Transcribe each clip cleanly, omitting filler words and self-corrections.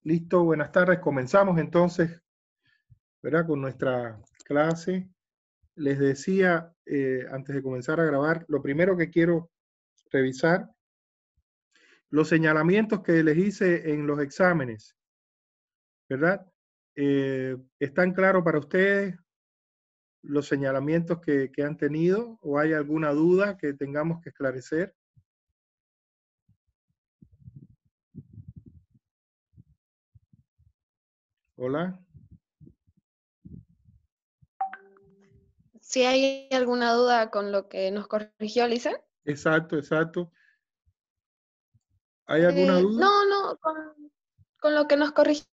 Listo, buenas tardes. Comenzamos entonces, ¿verdad? Con nuestra clase. Les decía, antes de comenzar a grabar, lo primero que quiero revisar, los señalamientos que les hice en los exámenes, ¿verdad? ¿Están claros para ustedes los señalamientos que han tenido o hay alguna duda que tengamos que esclarecer? Hola. Si hay alguna duda con lo que nos corrigió Lisa. Exacto, exacto. ¿Hay alguna duda? No, con lo que nos corrigió.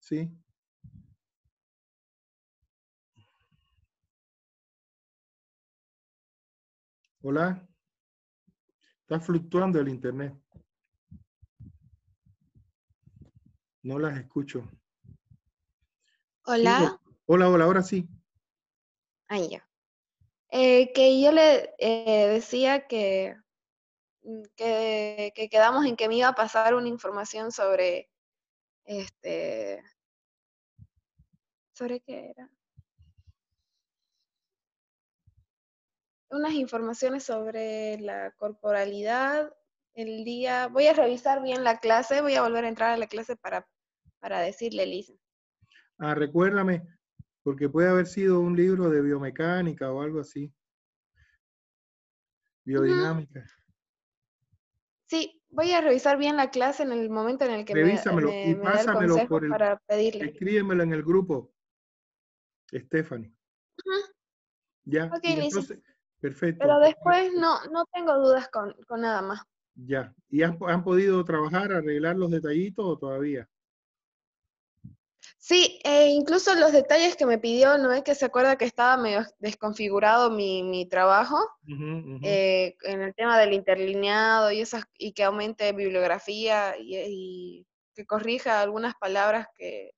Sí. Hola. Está fluctuando el internet. No las escucho. Hola. Sí, hola, hola, ahora sí. Ahí ya. Que yo le decía que quedamos en que me iba a pasar una información sobre ¿sobre qué era? Unas informaciones sobre la corporalidad el día. Voy a revisar bien la clase, voy a volver a entrar a la clase para decirle, Lisa. Ah, recuérdame, porque puede haber sido un libro de biomecánica o algo así. Biodinámica. Sí, voy a revisar bien la clase en el momento en el que Revísamelo y me da el pásamelo consejo por el, para pedirle. escríbemelo en el grupo, Stephanie. Ujú. Ya, Ok, y Lisa. entonces, perfecto. Pero después no tengo dudas con nada más. Ya, ¿y han podido trabajar, arreglar los detallitos o todavía? Sí, incluso los detalles que me pidió, no es que se acuerda que estaba medio desconfigurado mi trabajo Ujú, ujú. en el tema del interlineado y que aumente bibliografía y que corrija algunas palabras que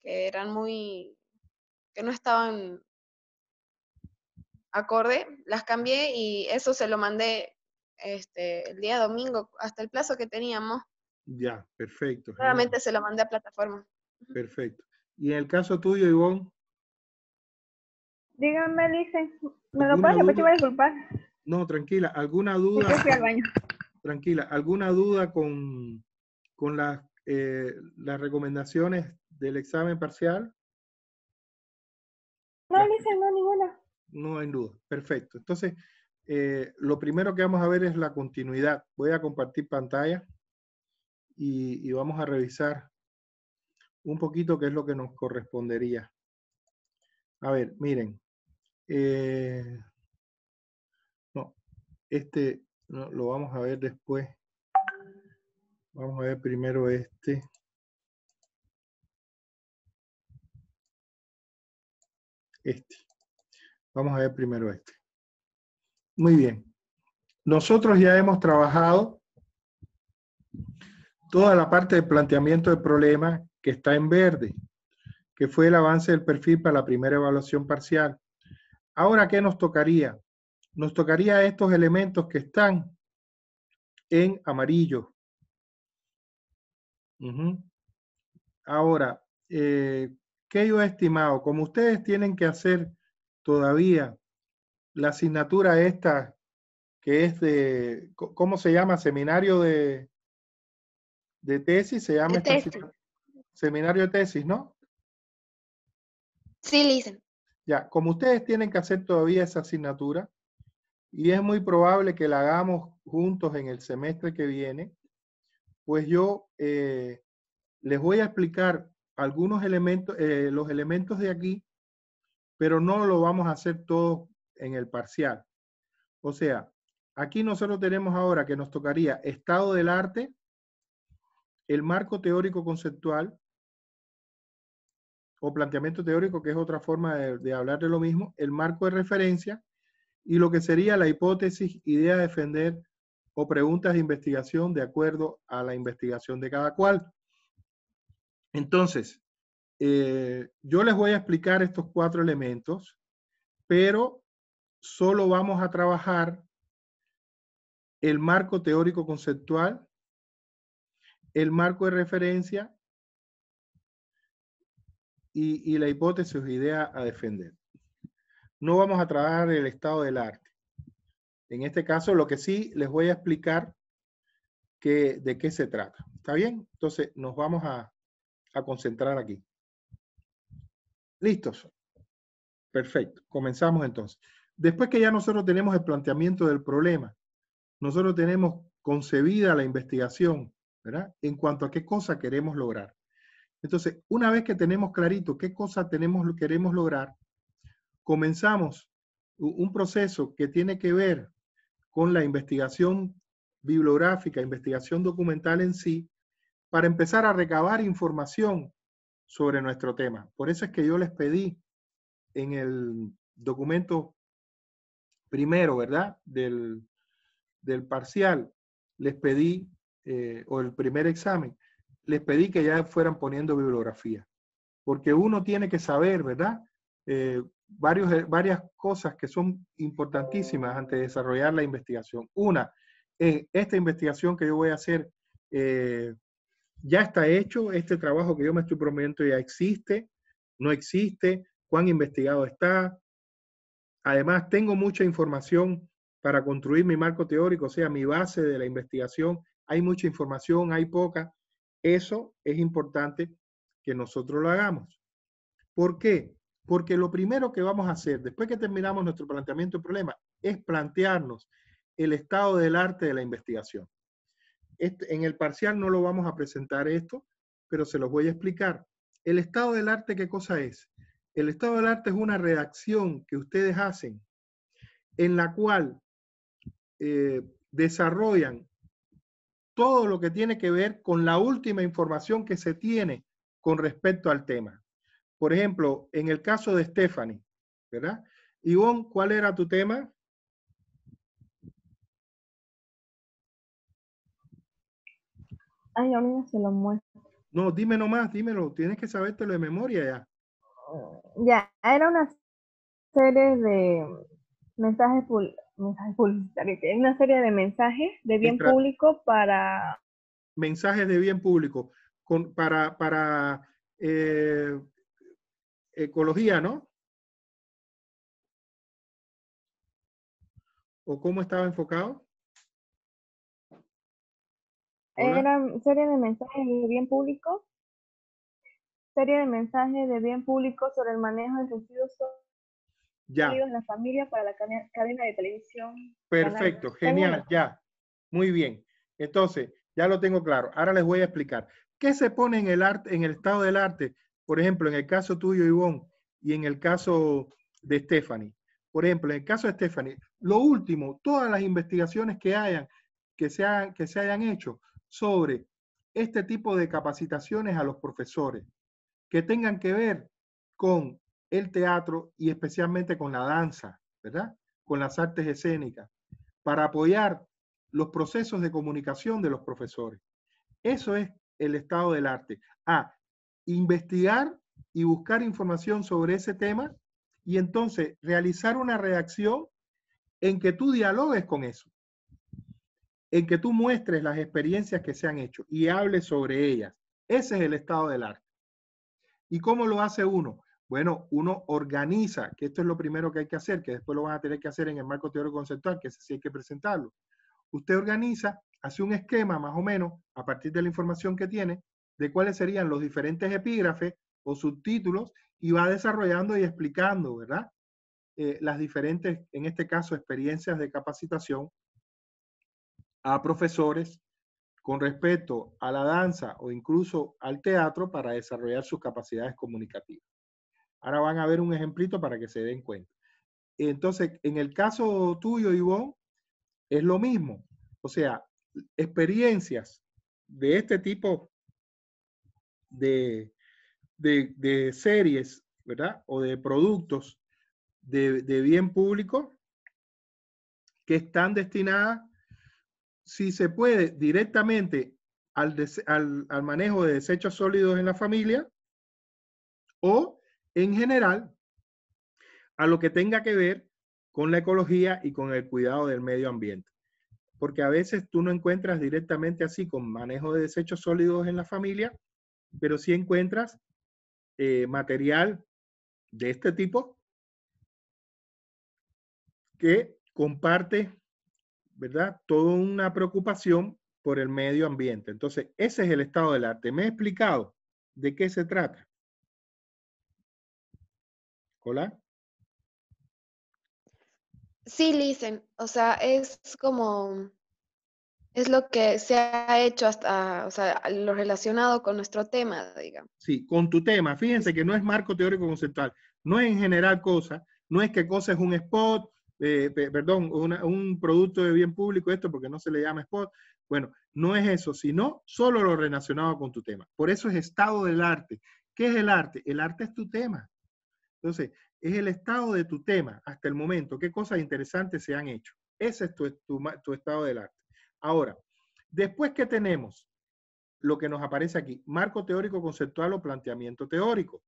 eran que no estaban acorde, las cambié y eso se lo mandé el día domingo, hasta el plazo que teníamos. Ya, perfecto, genial, Nuevamente se lo mandé a plataforma. perfecto. Y en el caso tuyo, Ivonne, Dígame, Lice, ¿me lo ¿alguna puedes repetir? duda? Voy a disculpar. No, tranquila, ¿alguna Es duda? que fui al baño. Tranquila, ¿alguna duda con las recomendaciones del examen parcial? No, Lice, no, ninguna. No hay duda. Perfecto. Entonces, lo primero que vamos a ver es la continuidad. Voy a compartir pantalla y vamos a revisar un poquito qué es lo que nos correspondería. A ver, miren. No, no, lo vamos a ver después. Vamos a ver primero este. Vamos a ver primero este. Muy bien. Nosotros ya hemos trabajado toda la parte de planteamiento del problema que está en verde, que fue el avance del perfil para la primera evaluación parcial. Ahora, ¿qué nos tocaría? Nos tocaría estos elementos que están en amarillo. Ahora, ¿qué yo he estimado? Como ustedes tienen que hacer todavía la asignatura esta, que es de, ¿cómo se llama? Seminario de tesis, se llama esta seminario de tesis, ¿no? Sí, Lisa. Ya, como ustedes tienen que hacer todavía esa asignatura, y es muy probable que la hagamos juntos en el semestre que viene, pues yo les voy a explicar algunos elementos, los elementos de aquí, pero no lo vamos a hacer todo en el parcial. O sea, aquí nosotros tenemos ahora que nos tocaría estado del arte, el marco teórico conceptual, o planteamiento teórico, que es otra forma de hablar de lo mismo, el marco de referencia, y lo que sería la hipótesis, idea de defender o preguntas de investigación de acuerdo a la investigación de cada cual. Entonces, yo les voy a explicar estos 4 elementos, pero solo vamos a trabajar el marco teórico conceptual, el marco de referencia y la hipótesis o idea a defender. No vamos a trabajar el estado del arte. En este caso, lo que sí les voy a explicar de qué se trata. ¿Está bien? Entonces, nos vamos a concentrar aquí. ¿Listos? Perfecto. Comenzamos entonces. Después que ya nosotros tenemos el planteamiento del problema, nosotros tenemos concebida la investigación, ¿verdad? En cuanto a qué cosa queremos lograr. Entonces, una vez que tenemos clarito qué cosa queremos lograr, comenzamos un proceso que tiene que ver con la investigación bibliográfica, investigación documental en sí, para empezar a recabar información sobre nuestro tema. Por eso es que yo les pedí en el documento primero, ¿verdad? Del parcial, les pedí, o el primer examen, les pedí que ya fueran poniendo bibliografía. Porque uno tiene que saber, ¿verdad? Varias cosas que son importantísimas antes de desarrollar la investigación. Una, esta investigación que yo voy a hacer ya está hecho, este trabajo que yo me estoy prometiendo ya existe, no existe, cuán investigado está. Además, tengo mucha información para construir mi marco teórico, o sea, mi base de la investigación. Hay mucha información, hay poca. Eso es importante que nosotros lo hagamos. ¿Por qué? Porque lo primero que vamos a hacer, después que terminamos nuestro planteamiento del problema, es plantearnos el estado del arte de la investigación. En el parcial no lo vamos a presentar esto, pero se los voy a explicar. El estado del arte, ¿qué cosa es? El estado del arte es una redacción que ustedes hacen en la cual desarrollan todo lo que tiene que ver con la última información que se tiene con respecto al tema. Por ejemplo, en el caso de Stephanie, ¿verdad? Ivonne, ¿cuál era tu tema? Ay, ahorita se lo muestro. No, dime nomás, dímelo, tienes que sabértelo de memoria ya. Ya, era una serie de mensajes publicitarios, una serie de mensajes de bien público para... Mensajes de bien público para ecología, ¿no? ¿O cómo estaba enfocado? ¿Hola? Era serie de mensajes de bien público. Serie de mensajes de bien público sobre el manejo de residuos sólidos en la familia para la cadena de televisión. Perfecto, genial, ya. Muy bien. Entonces, ya lo tengo claro. Ahora les voy a explicar. ¿Qué se pone en el arte, en el estado del arte? Por ejemplo, en el caso tuyo, Ivonne, y en el caso de Stephanie. Por ejemplo, en el caso de Stephanie, lo último, todas las investigaciones que se hayan hecho sobre este tipo de capacitaciones a los profesores que tengan que ver con el teatro y especialmente con la danza, ¿verdad? Con las artes escénicas, para apoyar los procesos de comunicación de los profesores. Eso es el estado del arte. Investigar y buscar información sobre ese tema y entonces realizar una redacción en que tú dialogues con eso, en que tú muestres las experiencias que se han hecho y hables sobre ellas. Ese es el estado del arte. ¿Y cómo lo hace uno? Bueno, uno organiza, que esto es lo primero que hay que hacer, que después lo van a tener que hacer en el marco teórico conceptual, que ese sí hay que presentarlo. Usted organiza, hace un esquema más o menos, a partir de la información que tiene, de cuáles serían los diferentes epígrafes o subtítulos, y va desarrollando y explicando, ¿verdad? Las diferentes, en este caso, experiencias de capacitación a profesores con respecto a la danza o incluso al teatro para desarrollar sus capacidades comunicativas. Ahora van a ver un ejemplito para que se den cuenta. Entonces, en el caso tuyo, Ivonne, es lo mismo. O sea, experiencias de este tipo de series, ¿verdad? O de productos de bien público que están destinadas, si se puede, directamente al manejo de desechos sólidos en la familia o en general a lo que tenga que ver con la ecología y con el cuidado del medio ambiente. porque a veces tú no encuentras directamente así con manejo de desechos sólidos en la familia, pero sí encuentras material de este tipo que comparte, ¿verdad?, toda una preocupación por el medio ambiente. Entonces, ese es el estado del arte. ¿Me he explicado de qué se trata? ¿Hola? Sí, Listen, o sea, es como, es lo que se ha hecho hasta, o sea, lo relacionado con nuestro tema, digamos. Sí, con tu tema. Fíjense que no es marco teórico conceptual, no es en general cosa, no es que cosa es un spot, perdón, un producto de bien público, esto porque no se le llama spot. Bueno, no es eso, sino solo lo relacionado con tu tema. Por eso es estado del arte. ¿Qué es el arte? El arte es tu tema. Entonces, es el estado de tu tema hasta el momento. ¿Qué cosas interesantes se han hecho? Ese es tu estado del arte. Ahora, después que tenemos lo que nos aparece aquí, marco teórico conceptual o planteamiento teórico.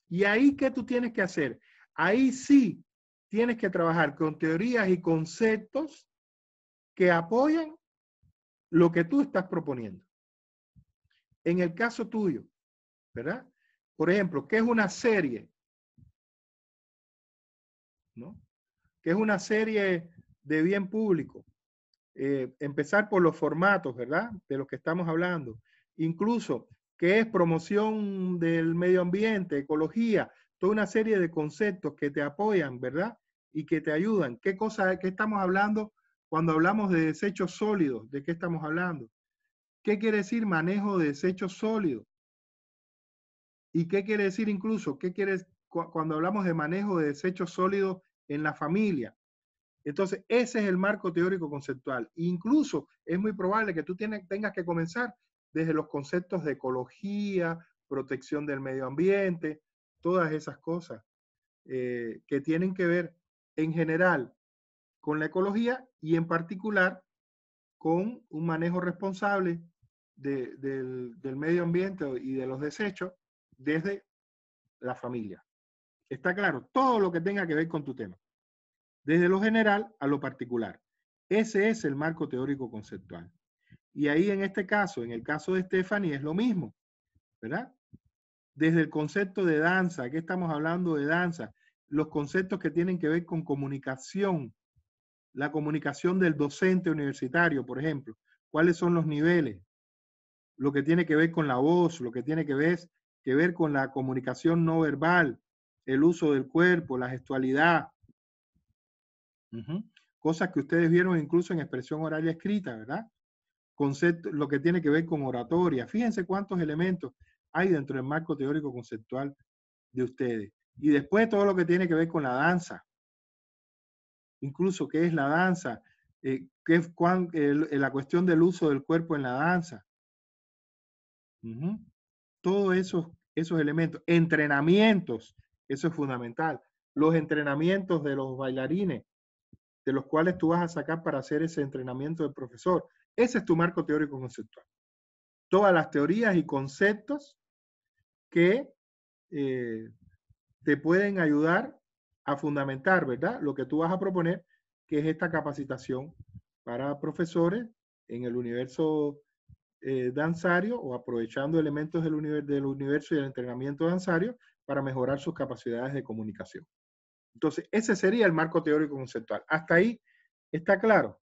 Y ahí, ¿qué tú tienes que hacer? Ahí sí tienes que trabajar con teorías y conceptos que apoyan lo que tú estás proponiendo. En el caso tuyo, ¿verdad? Por ejemplo, ¿qué es una serie? ¿No? ¿Qué es una serie de bien público? Empezar por los formatos, ¿verdad? De los que estamos hablando. Incluso, ¿qué es promoción del medio ambiente, ecología? Toda una serie de conceptos que te apoyan, ¿verdad? Y que te ayudan. ¿Qué estamos hablando cuando hablamos de desechos sólidos? ¿De qué estamos hablando? ¿Qué quiere decir manejo de desechos sólidos? ¿Y qué quiere decir incluso? Cuando hablamos de manejo de desechos sólidos en la familia? Entonces, ese es el marco teórico conceptual. Incluso es muy probable que tú tengas que comenzar desde los conceptos de ecología, protección del medio ambiente, todas esas cosas que tienen que ver en general con la ecología y en particular con un manejo responsable del medio ambiente y de los desechos desde la familia. ¿Está claro? Todo lo que tenga que ver con tu tema. Desde lo general a lo particular. Ese es el marco teórico conceptual. Y ahí en este caso, en el caso de Stephanie, es lo mismo, ¿verdad? Desde el concepto de danza, aquí estamos hablando de danza, los conceptos que tienen que ver con comunicación, la comunicación del docente universitario, por ejemplo, cuáles son los niveles, lo que tiene que ver con la voz, lo que tiene que ver con la comunicación no verbal, el uso del cuerpo, la gestualidad, cosas que ustedes vieron incluso en expresión oral y escrita, ¿verdad? Concepto, lo que tiene que ver con oratoria. Fíjense cuántos elementos hay dentro del marco teórico conceptual de ustedes. Y después todo lo que tiene que ver con la danza. Incluso qué es la danza, la cuestión del uso del cuerpo en la danza. Todos esos elementos. Entrenamientos, eso es fundamental. Los entrenamientos de los bailarines, de los cuales tú vas a sacar para hacer ese entrenamiento del profesor. Ese es tu marco teórico conceptual. Todas las teorías y conceptos que te pueden ayudar a fundamentar, ¿verdad? Lo que tú vas a proponer, que es esta capacitación para profesores en el universo danzario o aprovechando elementos del universo y del entrenamiento danzario para mejorar sus capacidades de comunicación. Entonces, ese sería el marco teórico conceptual. Hasta ahí está claro.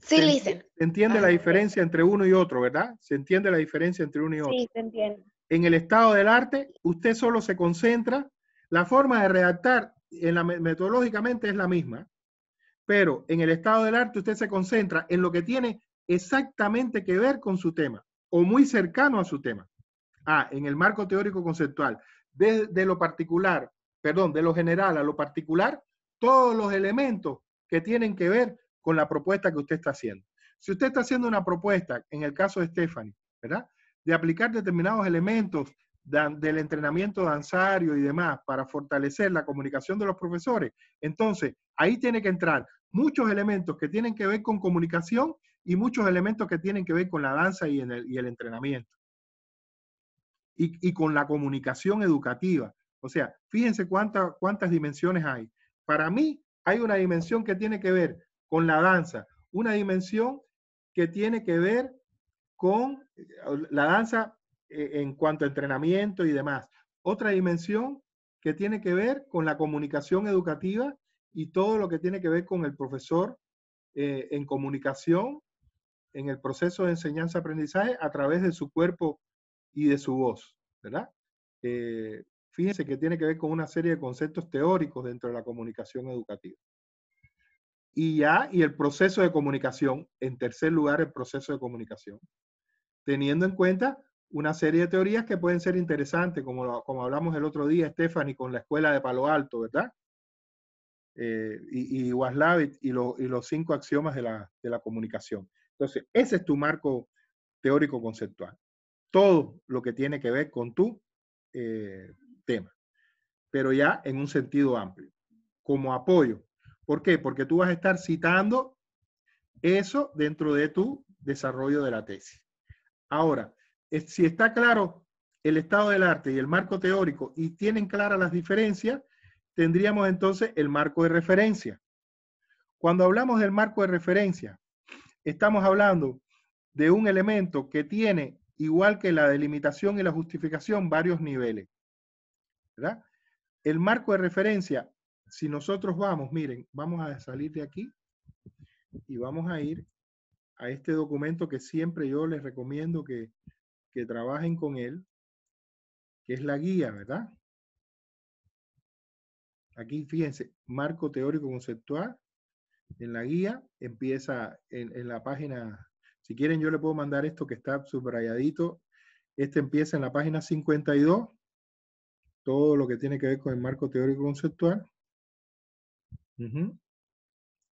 Sí, Listen. Se entiende la diferencia entre uno y otro, ¿verdad? Se entiende la diferencia entre uno y otro. Sí, se entiende. En el estado del arte, usted solo se concentra, la forma de redactar metodológicamente es la misma, pero en el estado del arte usted se concentra en lo que tiene exactamente que ver con su tema o muy cercano a su tema. En el marco teórico conceptual, de lo particular, perdón, de lo general a lo particular, todos los elementos que tienen que ver con la propuesta que usted está haciendo. Si usted está haciendo una propuesta, en el caso de Stephanie, ¿verdad?, de aplicar determinados elementos del entrenamiento danzario y demás para fortalecer la comunicación de los profesores, entonces ahí tiene que entrar muchos elementos que tienen que ver con comunicación y muchos elementos que tienen que ver con la danza y el entrenamiento. Y con la comunicación educativa. O sea, fíjense cuántas dimensiones hay. Para mí, hay una dimensión que tiene que ver con la danza, una dimensión que tiene que ver con la danza en cuanto a entrenamiento y demás. Otra dimensión que tiene que ver con la comunicación educativa y todo lo que tiene que ver con el profesor en comunicación, en el proceso de enseñanza-aprendizaje a través de su cuerpo y de su voz, ¿verdad? Fíjense que tiene que ver con una serie de conceptos teóricos dentro de la comunicación educativa. Y el proceso de comunicación, en tercer lugar, el proceso de comunicación, teniendo en cuenta una serie de teorías que pueden ser interesantes, como hablamos el otro día, Stephanie, con la escuela de Palo Alto, ¿verdad? Y Waslavic y los 5 axiomas de la comunicación. Entonces, ese es tu marco teórico conceptual. Todo lo que tiene que ver con tu tema, pero ya en un sentido amplio, como apoyo. ¿Por qué? Porque tú vas a estar citando eso dentro de tu desarrollo de la tesis. Ahora, si está claro el estado del arte y el marco teórico y tienen claras las diferencias, tendríamos entonces el marco de referencia. Cuando hablamos del marco de referencia, estamos hablando de un elemento que tiene, igual que la delimitación y la justificación, varios niveles, ¿verdad? El marco de referencia, si nosotros vamos, miren, vamos a salir de aquí y vamos a ir a este documento que siempre yo les recomiendo que trabajen con él, que es la guía, ¿verdad? Aquí, fíjense, marco teórico conceptual. En la guía empieza en la página, si quieren yo le puedo mandar esto que está subrayadito. Este empieza en la página 52, todo lo que tiene que ver con el marco teórico conceptual.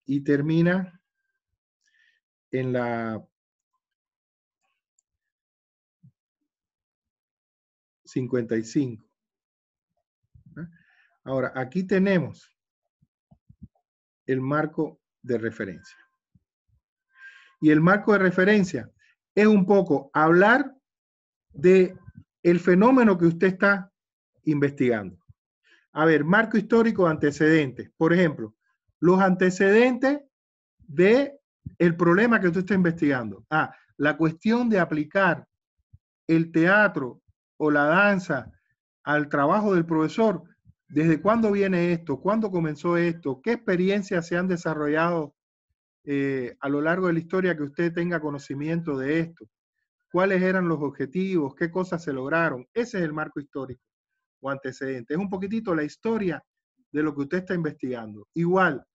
Y termina en la 55. Ahora, aquí tenemos el marco de referencia. Y el marco de referencia es un poco hablar de el fenómeno que usted está investigando. A ver, marco histórico, antecedentes. Por ejemplo, los antecedentes de el problema que usted está investigando. La cuestión de aplicar el teatro o la danza al trabajo del profesor. ¿Desde cuándo viene esto? ¿Cuándo comenzó esto? ¿Qué experiencias se han desarrollado a lo largo de la historia que usted tenga conocimiento de esto? ¿Cuáles eran los objetivos? ¿Qué cosas se lograron? Ese es el marco histórico o antecedente. Es un poquitito la historia de lo que usted está investigando. Igual,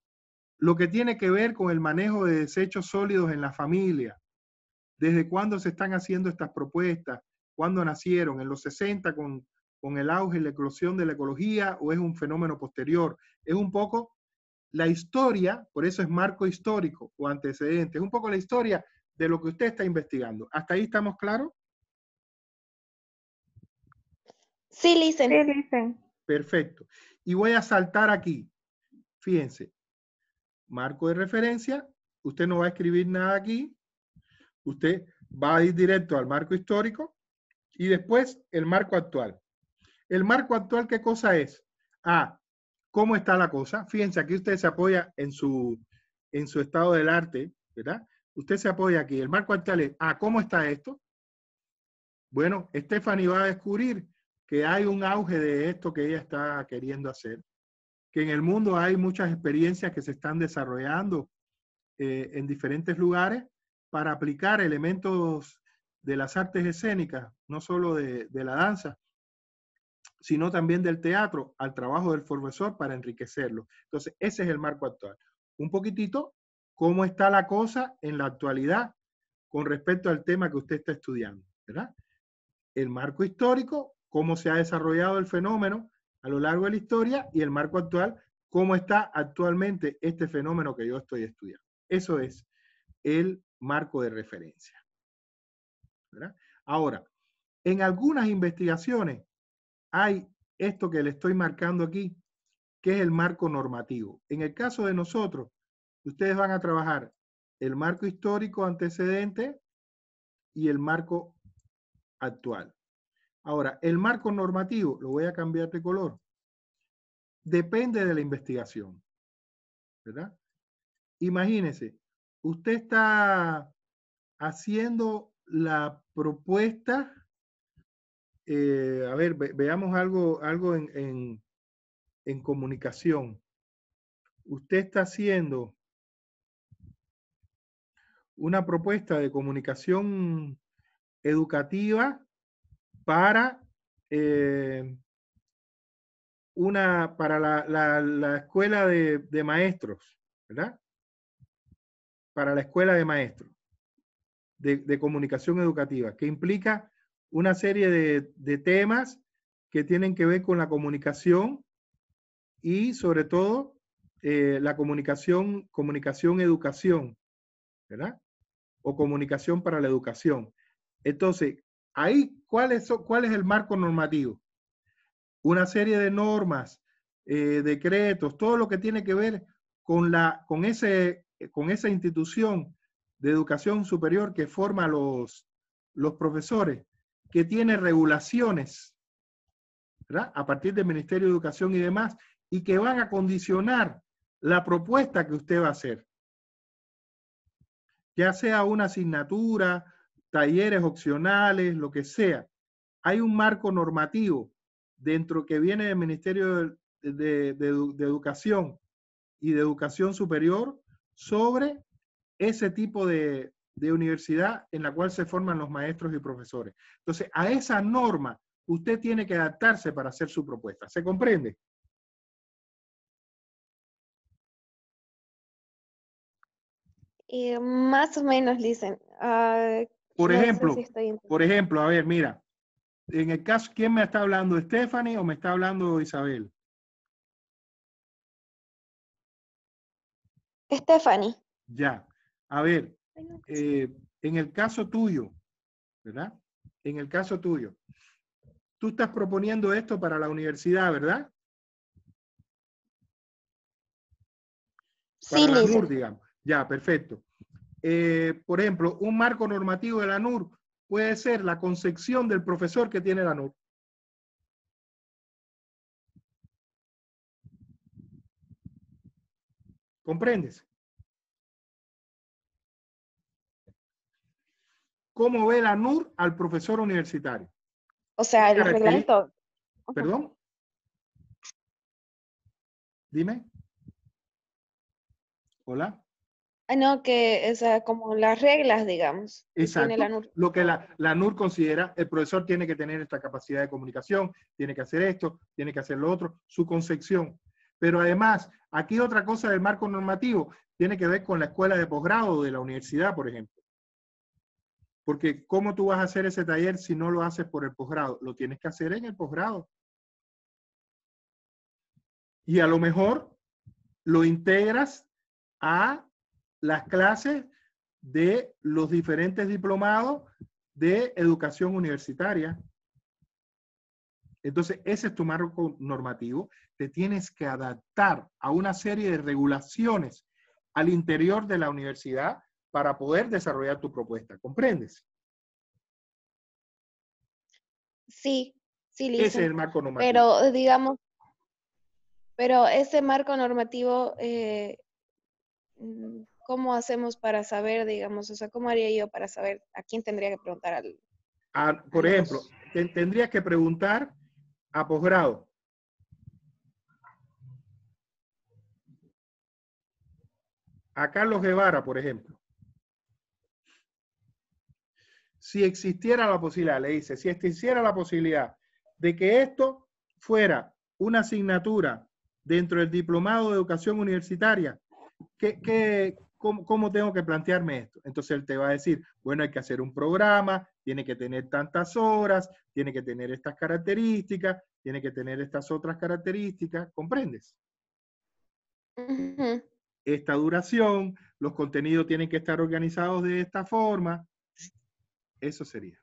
lo que tiene que ver con el manejo de desechos sólidos en la familia. ¿Desde cuándo se están haciendo estas propuestas? ¿Cuándo nacieron? ¿En los 60 con el auge y la eclosión de la ecología o es un fenómeno posterior? Es un poco la historia, por eso es marco histórico o antecedente, es un poco la historia de lo que usted está investigando. ¿Hasta ahí estamos claros? Sí, Licen. Sí, Licen. Perfecto. Y voy a saltar aquí. Fíjense, marco de referencia, usted no va a escribir nada aquí, usted va a ir directo al marco histórico y después el marco actual. ¿El marco actual qué cosa es? ¿Cómo está la cosa? Fíjense, aquí usted se apoya en su estado del arte, ¿verdad? Usted se apoya aquí. El marco actual es, ¿cómo está esto? Bueno, Stephanie va a descubrir que hay un auge de esto que ella está queriendo hacer, que en el mundo hay muchas experiencias que se están desarrollando en diferentes lugares para aplicar elementos de las artes escénicas, no solo de la danza, sino también del teatro, al trabajo del profesor para enriquecerlo. Entonces, ese es el marco actual. Un poquitito, cómo está la cosa en la actualidad con respecto al tema que usted está estudiando, ¿verdad? El marco histórico, cómo se ha desarrollado el fenómeno a lo largo de la historia, y el marco actual, cómo está actualmente este fenómeno que yo estoy estudiando. Eso es el marco de referencia, ¿verdad? Ahora, en algunas investigaciones hay esto que le estoy marcando aquí, que es el marco normativo. En el caso de nosotros, ustedes van a trabajar el marco histórico antecedente y el marco actual. Ahora, el marco normativo, lo voy a cambiar de color, depende de la investigación. ¿verdad? Imagínese, usted está haciendo la propuesta, a ver, veamos algo en comunicación. Usted está haciendo una propuesta de comunicación educativa para la escuela de maestros, ¿verdad? Para la escuela de maestros de comunicación educativa, que implica una serie de temas que tienen que ver con la comunicación y sobre todo la comunicación-educación, ¿verdad? O comunicación para la educación. Entonces, ahí, ¿cuál es el marco normativo? Una serie de normas, decretos, todo lo que tiene que ver con esa institución de educación superior que forma los profesores, que tiene regulaciones, ¿verdad? A partir del Ministerio de Educación y demás, y que van a condicionar la propuesta que usted va a hacer. Ya sea una asignatura, talleres opcionales, lo que sea. Hay un marco normativo dentro que viene del Ministerio de Educación y de Educación Superior sobre ese tipo de universidad en la cual se forman los maestros y profesores. Entonces, a esa norma usted tiene que adaptarse para hacer su propuesta. ¿Se comprende? Más o menos, dicen. Por No sé ejemplo, si estoy a ver, mira, en el caso, ¿quién me está hablando? ¿Stephanie o me está hablando Isabel? Stephanie. Ya. A ver, en el caso tuyo, ¿verdad? En el caso tuyo, tú estás proponiendo esto para la universidad, ¿verdad? Para Sí, la Lisa. NUR, digamos. Ya, perfecto. Por ejemplo, un marco normativo de la NUR puede ser la concepción del profesor que tiene la NUR. ¿Comprendes? ¿Cómo ve la NUR al profesor universitario? O sea, el reglamento. ¿Perdón? Dime. Hola. No, que, o sea, como las reglas, digamos, que tiene la Exacto. NUR. Lo que la NUR considera, el profesor tiene que tener esta capacidad de comunicación, tiene que hacer esto, tiene que hacer lo otro, su concepción. Pero además, aquí otra cosa del marco normativo tiene que ver con la escuela de posgrado de la universidad, por ejemplo. Porque ¿cómo tú vas a hacer ese taller si no lo haces por el posgrado? Lo tienes que hacer en el posgrado. Y a lo mejor lo integras a las clases de los diferentes diplomados de educación universitaria. Entonces, ese es tu marco normativo. Te tienes que adaptar a una serie de regulaciones al interior de la universidad para poder desarrollar tu propuesta. ¿Comprendes? Sí, sí, Ese Lisa. es el marco normativo. Pero, digamos, ese marco normativo, ¿cómo hacemos para saber, digamos, o sea, cómo haría yo para saber a quién tendría que preguntar Por ejemplo, tendrías que preguntar a posgrado. A Carlos Guevara, por ejemplo. Si existiera la posibilidad, le dice, si existiera la posibilidad de que esto fuera una asignatura dentro del diplomado de educación universitaria, ¿cómo tengo que plantearme esto? Entonces él te va a decir, bueno, hay que hacer un programa, tiene que tener tantas horas, tiene que tener estas características, tiene que tener estas otras características, ¿comprendes? Uh-huh. Esta duración, los contenidos tienen que estar organizados de esta forma. Eso sería.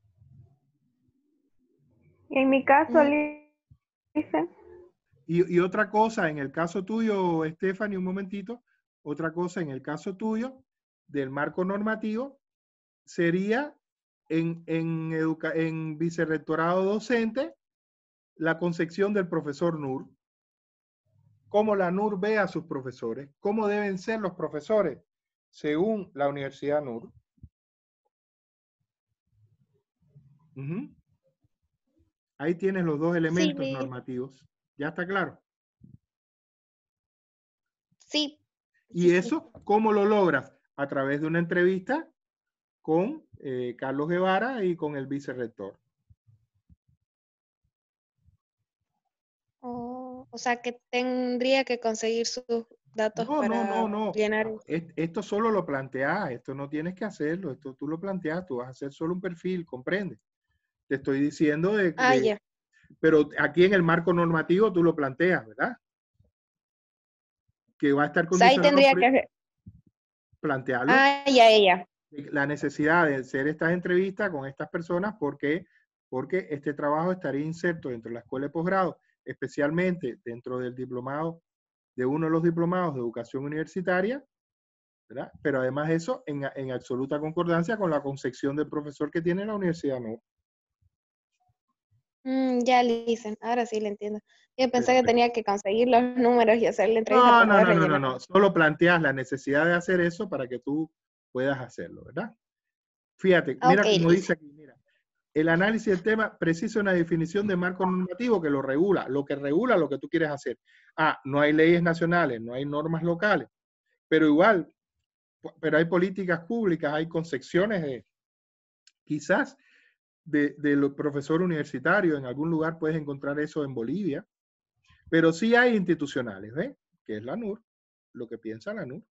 Y en mi caso, Lisa. Y otra cosa, en el caso tuyo, Stephanie, un momentito, otra cosa en el caso tuyo, del marco normativo, sería en vicerrectorado docente, la concepción del profesor NUR. cómo la NUR ve a sus profesores, cómo deben ser los profesores según la Universidad NUR. Ahí tienes los dos elementos normativos. ¿Ya está claro? Sí. ¿Y eso cómo lo logras? A través de una entrevista con Carlos Guevara y con el vicerrector. O sea, que tendría que conseguir sus datos para llenar. Esto solo lo planteas, esto no tienes que hacerlo, esto tú lo planteas, tú vas a hacer solo un perfil, ¿comprendes? Te estoy diciendo Ya. Pero aquí en el marco normativo tú lo planteas, ¿verdad? Que va a estar condicionado. Ahí tendría que plantearlo. Ya. La necesidad de hacer estas entrevistas con estas personas, porque este trabajo estaría inserto dentro de la escuela de posgrado, especialmente dentro del diplomado, de uno de los diplomados de educación universitaria, ¿verdad? Pero además eso en absoluta concordancia con la concepción del profesor que tiene la universidad, ¿no? Ya, Lisen, ahora sí le entiendo. Yo pensé que tenía que conseguir los números y hacer la entrevista No, para no, poder no, no, no, rellenar. no. Solo planteas la necesidad de hacer eso para que tú puedas hacerlo, ¿verdad? Fíjate, mira como dice aquí, mira. El análisis del tema precisa una definición de marco normativo que lo regula lo que tú quieres hacer. No hay leyes nacionales, no hay normas locales, pero igual, pero hay políticas públicas, hay concepciones de, quizás, de los profesores universitarios, en algún lugar puedes encontrar eso en Bolivia, pero sí hay institucionales, ¿ves? Que es la NUR, lo que piensa la NUR.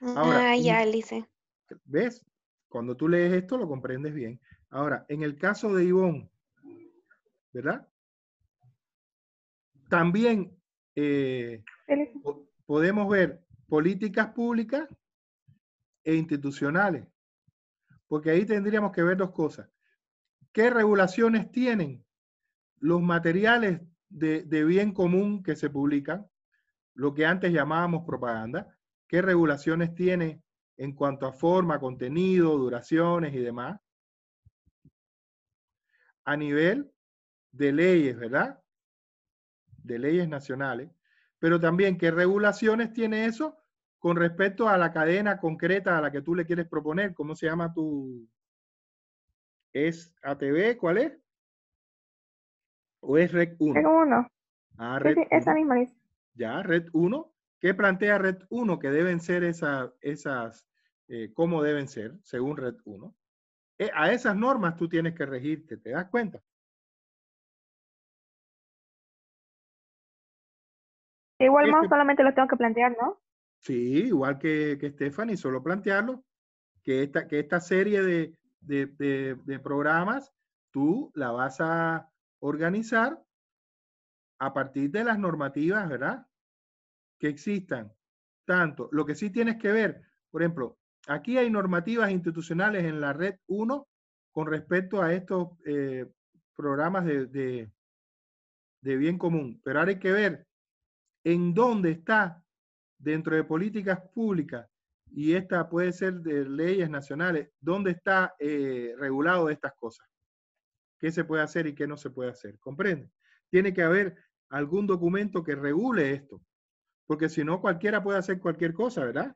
Ahora, Ya, Lice. ¿ves? Cuando tú lees esto lo comprendes bien. Ahora, en el caso de Ivonne, ¿verdad? También podemos ver políticas públicas e institucionales, porque ahí tendríamos que ver dos cosas. ¿Qué regulaciones tienen los materiales de bien común que se publican, lo que antes llamábamos propaganda? ¿Qué regulaciones tiene en cuanto a forma, contenido, duraciones y demás? A nivel de leyes, ¿verdad? De leyes nacionales, pero también qué regulaciones tiene eso con respecto a la cadena concreta a la que tú le quieres proponer. ¿Cómo se llama tu? ¿Es ATV? ¿Cuál es? ¿O es Red 1? Red 1. Red 1. Esa misma dice. Ya, Red 1. ¿Qué plantea Red 1? Que deben ser esas ¿cómo deben ser según Red 1? A esas normas tú tienes que regirte, ¿te das cuenta? Igual más solamente lo tengo que plantear, ¿no? Sí, igual que Stephanie, solo plantearlo, que esta serie de programas tú la vas a organizar a partir de las normativas, ¿verdad? Que existan. Tanto, lo que sí tienes que ver, por ejemplo, aquí hay normativas institucionales en la Red 1 con respecto a estos programas de bien común, pero ahora hay que ver en dónde está dentro de políticas públicas, y esta puede ser de leyes nacionales, dónde está regulado estas cosas. ¿Qué se puede hacer y qué no se puede hacer? ¿Comprende? Tiene que haber algún documento que regule esto, porque si no cualquiera puede hacer cualquier cosa, ¿verdad?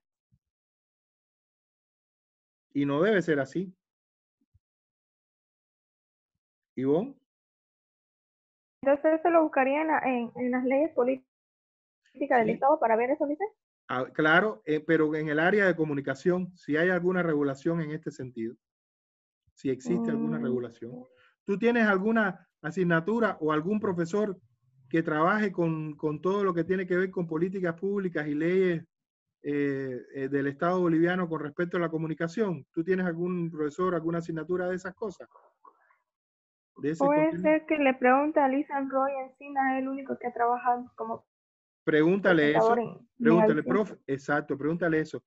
Y no debe ser así. ¿Ivonne? Entonces, ¿se lo buscaría en las leyes políticas del Estado para ver eso, dice? Claro, pero en el área de comunicación, si hay alguna regulación en este sentido, si existe alguna regulación. ¿Tú tienes alguna asignatura o algún profesor que trabaje con todo lo que tiene que ver con políticas públicas y leyes del Estado boliviano con respecto a la comunicación? ¿Tú tienes algún profesor, alguna asignatura de esas cosas? Puede ser que le pregunte a Lisan Roy Encina, es el único que ha trabajado como pregúntale eso, pregúntale, Galicia. profe, exacto, pregúntale eso.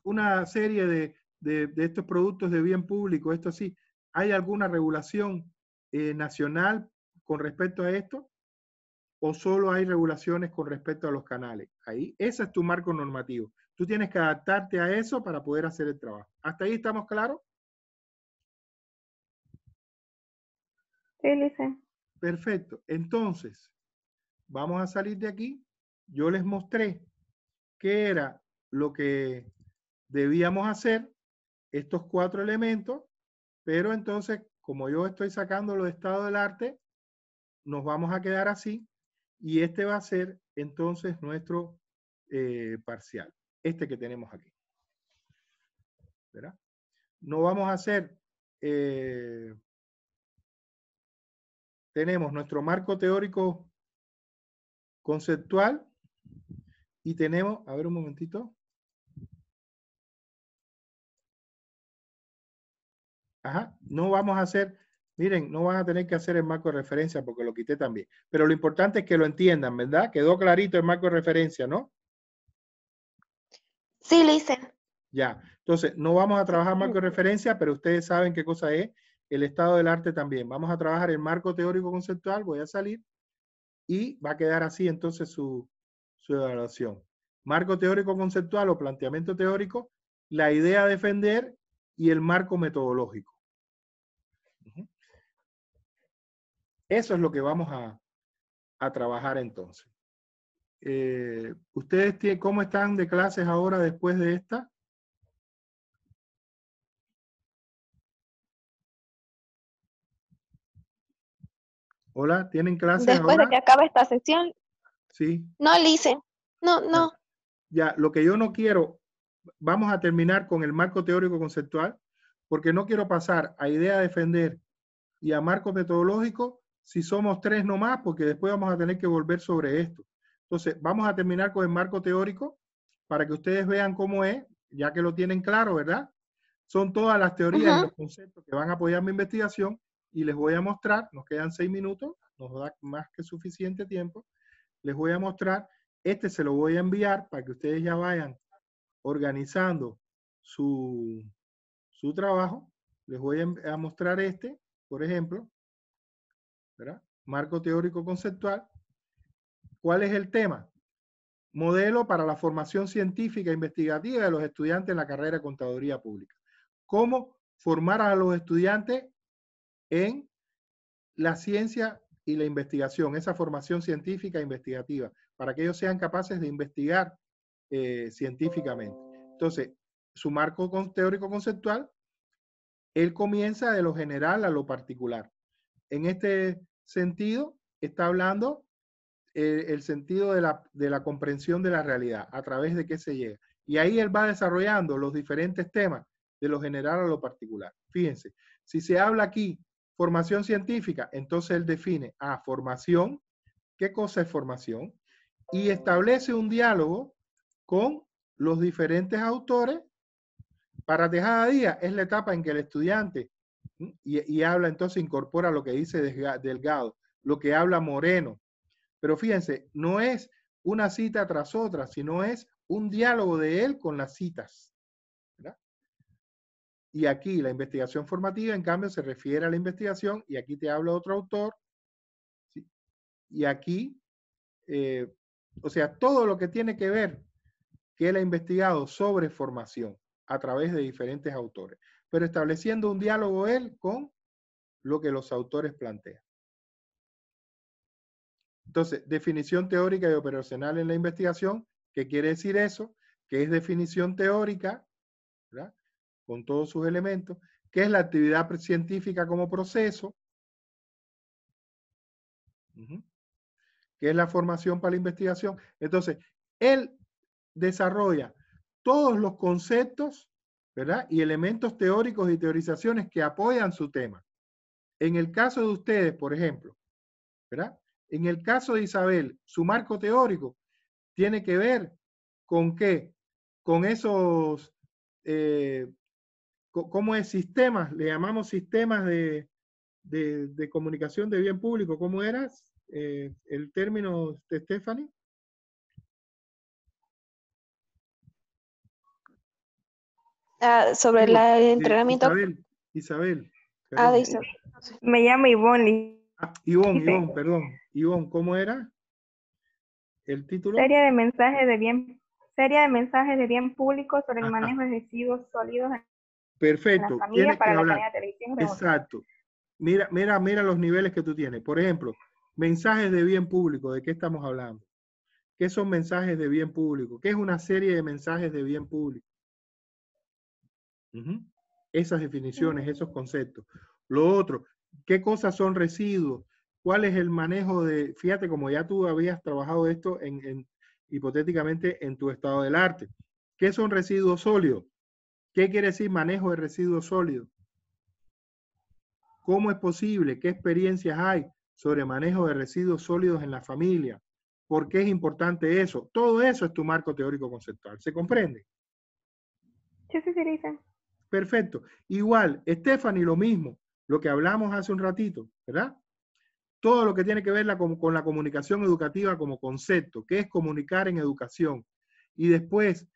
Una serie de estos productos de bien público, esto sí, ¿hay alguna regulación nacional con respecto a esto? ¿O solo hay regulaciones con respecto a los canales? Ahí, ese es tu marco normativo. Tú tienes que adaptarte a eso para poder hacer el trabajo. ¿Hasta ahí estamos claros? Sí, Lice. Perfecto. Entonces, vamos a salir de aquí. Yo les mostré qué era lo que debíamos hacer, estos 4 elementos, pero entonces, como yo estoy sacando de estado del arte, nos vamos a quedar así, y este va a ser entonces nuestro parcial, este que tenemos aquí. ¿Verdad? No vamos a hacer, tenemos nuestro marco teórico conceptual y tenemos, a ver un momentito. Ajá, no vamos a hacer, miren, no van a tener que hacer el marco de referencia porque lo quité también. Pero lo importante es que lo entiendan, ¿verdad? Quedó clarito el marco de referencia, ¿no? Sí, le hice. Ya, entonces no vamos a trabajar marco de referencia, pero ustedes saben qué cosa es el estado del arte también. Vamos a trabajar el marco teórico conceptual, voy a salir y va a quedar así entonces su evaluación. Marco teórico conceptual o planteamiento teórico, la idea a defender y el marco metodológico. Eso es lo que vamos a trabajar entonces. ¿Ustedes cómo están de clases ahora después de esta? Hola, ¿tienen clases Después ahora? de que acabe esta sesión, Sí. no, le hice. No. Ya, lo que yo no quiero, vamos a terminar con el marco teórico conceptual, porque no quiero pasar a idea a defender y a marco metodológico si somos 3 nomás, porque después vamos a tener que volver sobre esto. Entonces, vamos a terminar con el marco teórico para que ustedes vean cómo es, ya que lo tienen claro, ¿verdad? Son todas las teorías y los conceptos que van a apoyar mi investigación y les voy a mostrar, nos quedan 6 minutos, nos da más que suficiente tiempo, les voy a mostrar, este se lo voy a enviar para que ustedes ya vayan organizando su trabajo. Les voy a mostrar este, por ejemplo, ¿verdad? Marco teórico conceptual. ¿Cuál es el tema? Modelo para la formación científica e investigativa de los estudiantes en la carrera de Contaduría Pública. ¿Cómo formar a los estudiantes en la ciencia y la investigación, esa formación científica e investigativa, para que ellos sean capaces de investigar científicamente? Entonces, su marco teórico conceptual, él comienza de lo general a lo particular. En este sentido, está hablando el sentido de la comprensión de la realidad, a través de qué se llega. Y ahí él va desarrollando los diferentes temas, de lo general a lo particular. Fíjense, si se habla aquí formación científica, entonces él define, formación, ¿qué cosa es formación? Y establece un diálogo con los diferentes autores. Para Tejada Díaz es la etapa en que el estudiante, y habla, entonces incorpora lo que dice Delgado, lo que habla Moreno. Pero fíjense, no es una cita tras otra, sino es un diálogo de él con las citas, ¿verdad? Y aquí la investigación formativa, en cambio, se refiere a la investigación, y aquí te habla otro autor, ¿sí? Y aquí, o sea, todo lo que tiene que ver que él ha investigado sobre formación a través de diferentes autores, pero estableciendo un diálogo él con lo que los autores plantean. Entonces, definición teórica y operacional en la investigación, ¿qué quiere decir eso? Que es definición teórica, ¿verdad? Con todos sus elementos, ¿qué es la actividad científica como proceso? ¿Qué es la formación para la investigación? Entonces, él desarrolla todos los conceptos, ¿verdad? Y elementos teóricos y teorizaciones que apoyan su tema. En el caso de ustedes, por ejemplo, ¿verdad? En el caso de Isabel, su marco teórico tiene que ver con qué, con esos, ¿cómo es? Sistemas, le llamamos sistemas de comunicación de bien público. ¿Cómo era el término de Stephanie? Sobre Digo, el entrenamiento. Isabel. Perdón. Dice. Me llamo Ivonne. Ivonne, perdón. Ivonne, ¿cómo era el título? Serie de mensajes de bien público sobre el manejo de residuos sólidos en la familia para la cadena de televisión. Exacto. Mira los niveles que tú tienes. Por ejemplo, Mensajes de bien público, ¿de qué estamos hablando? ¿Qué son mensajes de bien público? ¿Qué es una serie de mensajes de bien público? Esas definiciones, esos conceptos. Lo otro, ¿qué cosas son residuos? ¿Cuál es el manejo de, fíjate, como ya tú habías trabajado esto hipotéticamente en tu estado del arte? ¿Qué son residuos sólidos? ¿Qué quiere decir manejo de residuos sólidos? ¿Cómo es posible? ¿Qué experiencias hay sobre manejo de residuos sólidos en la familia? ¿Por qué es importante eso? Todo eso es tu marco teórico conceptual. ¿Se comprende? Sí, sí, sí, dicen. Perfecto. Igual, Stephanie, lo mismo, lo que hablamos hace un ratito, ¿verdad? Todo lo que tiene que ver con la comunicación educativa como concepto, que es comunicar en educación. Y después,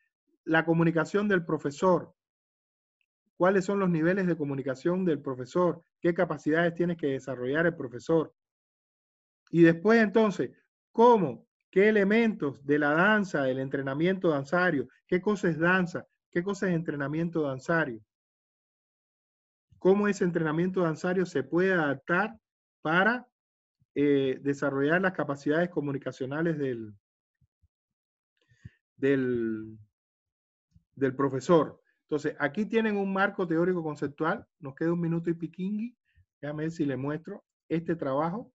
la comunicación del profesor. ¿Cuáles son los niveles de comunicación del profesor? ¿Qué capacidades tiene que desarrollar el profesor? Y después, entonces, ¿cómo? ¿Qué elementos de la danza, del entrenamiento danzario? ¿Qué cosa es danza? ¿Qué cosa es entrenamiento danzario? ¿Cómo ese entrenamiento danzario se puede adaptar para desarrollar las capacidades comunicacionales del profesor? Entonces, aquí tienen un marco teórico conceptual. Nos queda un minuto y piquingui. Déjame ver si le muestro este trabajo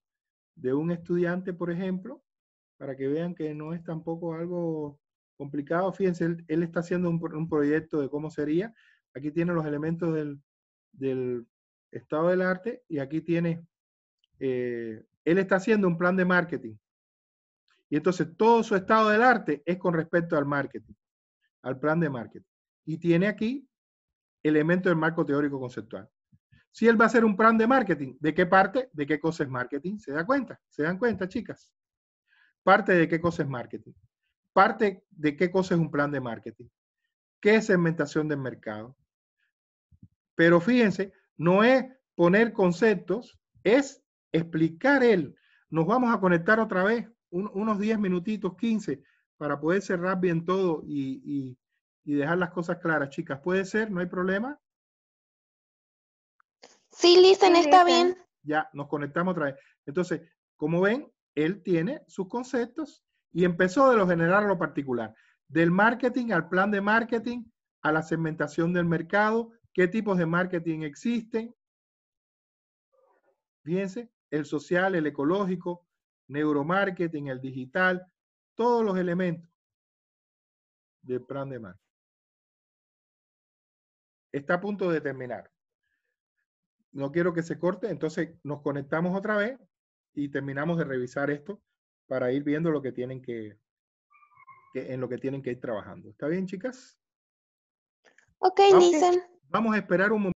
de un estudiante, por ejemplo, para que vean que no es tampoco algo complicado. Fíjense, él está haciendo un proyecto de cómo sería. Aquí tiene los elementos del estado del arte y aquí tiene, él está haciendo un plan de marketing. Y entonces todo su estado del arte es con respecto al marketing, al plan de marketing. Y tiene aquí elementos del marco teórico conceptual. Si él va a hacer un plan de marketing, ¿de qué parte? ¿De qué cosa es marketing? ¿Se da cuenta? ¿Se dan cuenta, chicas? Parte de qué cosa es marketing. Parte de qué cosa es un plan de marketing. ¿Qué es segmentación del mercado? Pero fíjense, no es poner conceptos, es explicar él. Nos vamos a conectar otra vez, unos 10 minutitos, 15, para poder cerrar bien todo y dejar las cosas claras, chicas. ¿Puede ser? ¿No hay problema? Sí, Listen, Sí, está dicen. bien. Ya, nos conectamos otra vez. Entonces, como ven, él tiene sus conceptos y empezó de lo general a lo particular. Del marketing al plan de marketing, a la segmentación del mercado, qué tipos de marketing existen. Fíjense, el social, el ecológico, neuromarketing, el digital, todos los elementos del plan de marketing. Está a punto de terminar. No quiero que se corte, entonces nos conectamos otra vez y terminamos de revisar esto para ir viendo lo que tienen en lo que tienen que ir trabajando. ¿Está bien, chicas? Ok, Listen. Vamos a esperar un momento.